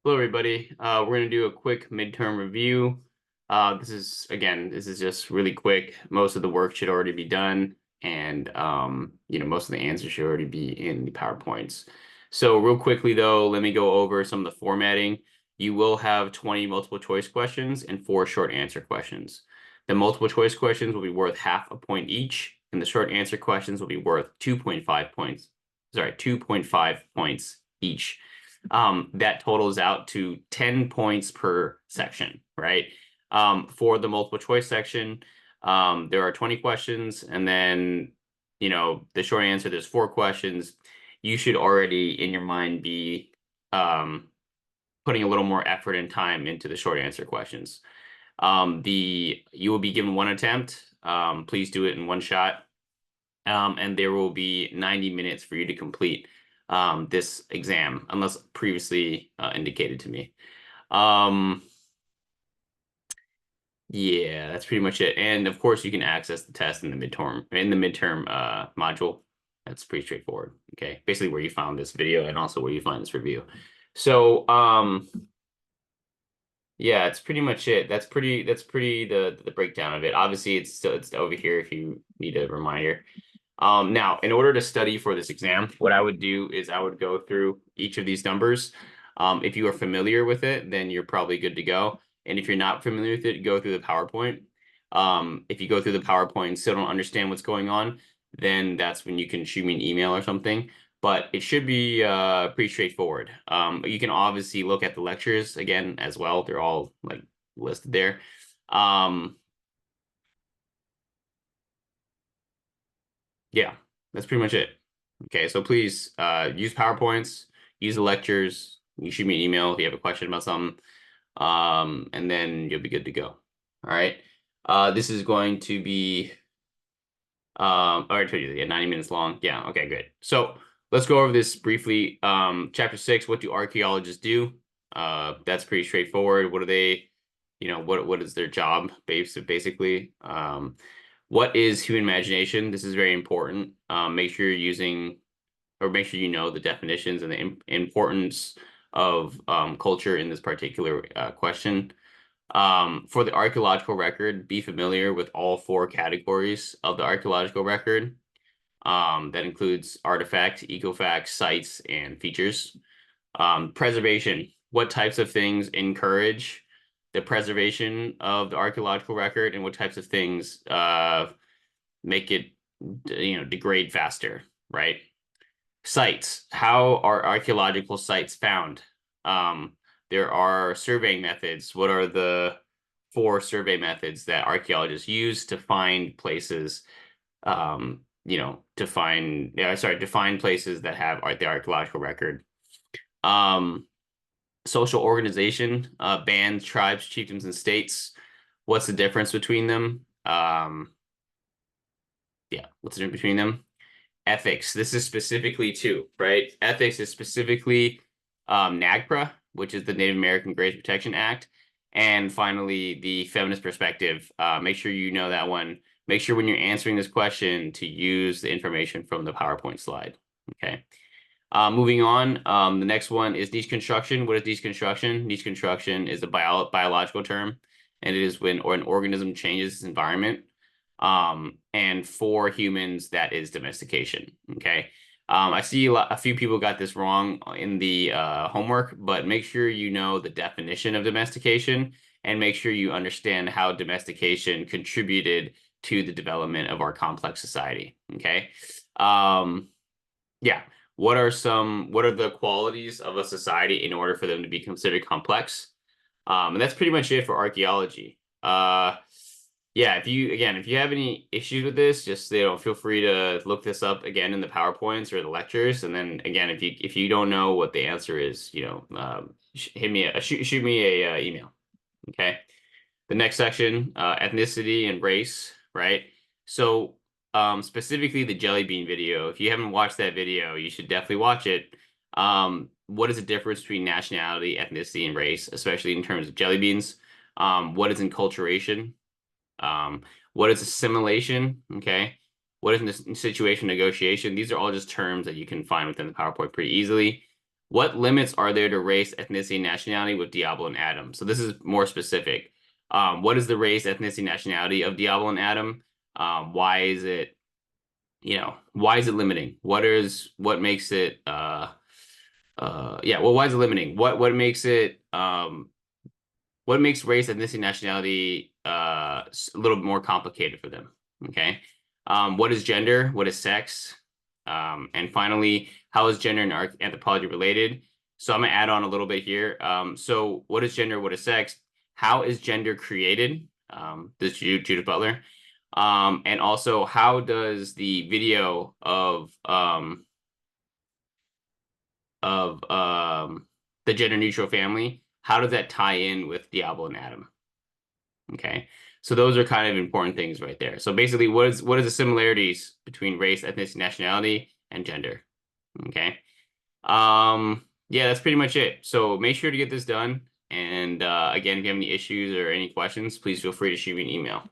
Hello, everybody. We're going to do a quick midterm review. This is just really quick. Most of the work should already be done, and most of the answers should already be in the PowerPoints. So real quickly, though, let me go over some of the formatting. You will have 20 multiple choice questions and 4 short answer questions. The multiple choice questions will be worth half a point each, and the short answer questions will be worth 2.5 points. Sorry, 2.5 points each. That totals out to 10 points per section, right? For the multiple choice section, there are 20 questions, and then, the short answer, there's 4 questions. You should already, in your mind, be putting a little more effort and time into the short answer questions. You will be given one attempt. Please do it in one shot. And there will be 90 minutes for you to complete this exam, unless previously indicated to me. Yeah, that's pretty much it. And of course, you can access the test in the midterm module. That's pretty straightforward. Okay, basically where you found this video and also where you find this review. So, yeah, it's pretty much it. That's pretty the breakdown of it. Obviously, it's over here if you need a reminder. Now, in order to study for this exam, what I would do is I would go through each of these numbers. If you are familiar with it, then you're probably good to go. And if you're not familiar with it, go through the PowerPoint. If you go through the PowerPoint and still don't understand what's going on, then that's when you can shoot me an email or something. But it should be pretty straightforward. You can obviously look at the lectures again as well. They're all like listed there. Yeah, that's pretty much it. Okay, so please use PowerPoints, use the lectures. You shoot me an email if you have a question about something, and then you'll be good to go. All right. This is going to be, I already told you, yeah, 90 minutes long. Yeah, okay, great. So let's go over this briefly. Chapter 6, what do archaeologists do? That's pretty straightforward. What do they, what is their job, basically? What is human imagination? This is very important. Make sure you're using, or make sure you know the definitions and the importance of culture in this particular question. For the archaeological record, be familiar with all 4 categories of the archaeological record. That includes artifact, ecofact, sites, and features. Preservation. What types of things encourage the preservation of the archaeological record, and what types of things make it, degrade faster, right? Sites. How are archaeological sites found? There are surveying methods. What are the 4 survey methods that archaeologists use to find places, to find places that have the archaeological record? Social organization, bands, tribes, chieftains, and states. What's the difference between them? Yeah, what's the difference between them? Ethics. This is specifically too, right? Ethics is specifically NAGPRA, which is the Native American Graves Protection Act. And finally, the feminist perspective. Make sure you know that one. Make sure when you're answering this question to use the information from the PowerPoint slide. Okay. Moving on, the next one is niche construction. What is niche construction? Niche construction is a biological term, and it is when an organism changes its environment. And for humans, that is domestication. Okay. I see a few people got this wrong in the homework, but make sure you know the definition of domestication and make sure you understand how domestication contributed to the development of our complex society. Okay. Yeah. What are the qualities of a society in order for them to be considered complex? And that's pretty much it for archaeology. Yeah, if you have any issues with this, just feel free to look this up again in the PowerPoints or the lectures. And then again, if you don't know what the answer is, shoot me a email. Okay. The next section, ethnicity and race, right? So specifically the jelly bean video. If you haven't watched that video, you should definitely watch it. What is the difference between nationality, ethnicity, and race, especially in terms of jelly beans? What is enculturation? What is assimilation? Okay. What is situation negotiation? These are all just terms that you can find within the PowerPoint pretty easily. What limits are there to race, ethnicity, and nationality with Diablo and Adam? So this is more specific. What is the race, ethnicity, nationality of Diablo and Adam? Why is it, why is it limiting? What makes it yeah, well, why is it limiting? What makes race, ethnicity, nationality a little bit more complicated for them? Okay. What is gender? What is sex? And finally, how is gender and anthropology related? So I'm gonna add on a little bit here. So what is gender? What is sex? How is gender created? This is Judith Butler. And also, how does the video of the gender neutral family, how does that tie in with Diablo and Adam? Okay. So those are kind of important things right there. So basically, what is the similarities between race, ethnicity, nationality, and gender? Okay. Yeah, that's pretty much it. So make sure to get this done. And again, if you have any issues or any questions, please feel free to shoot me an email.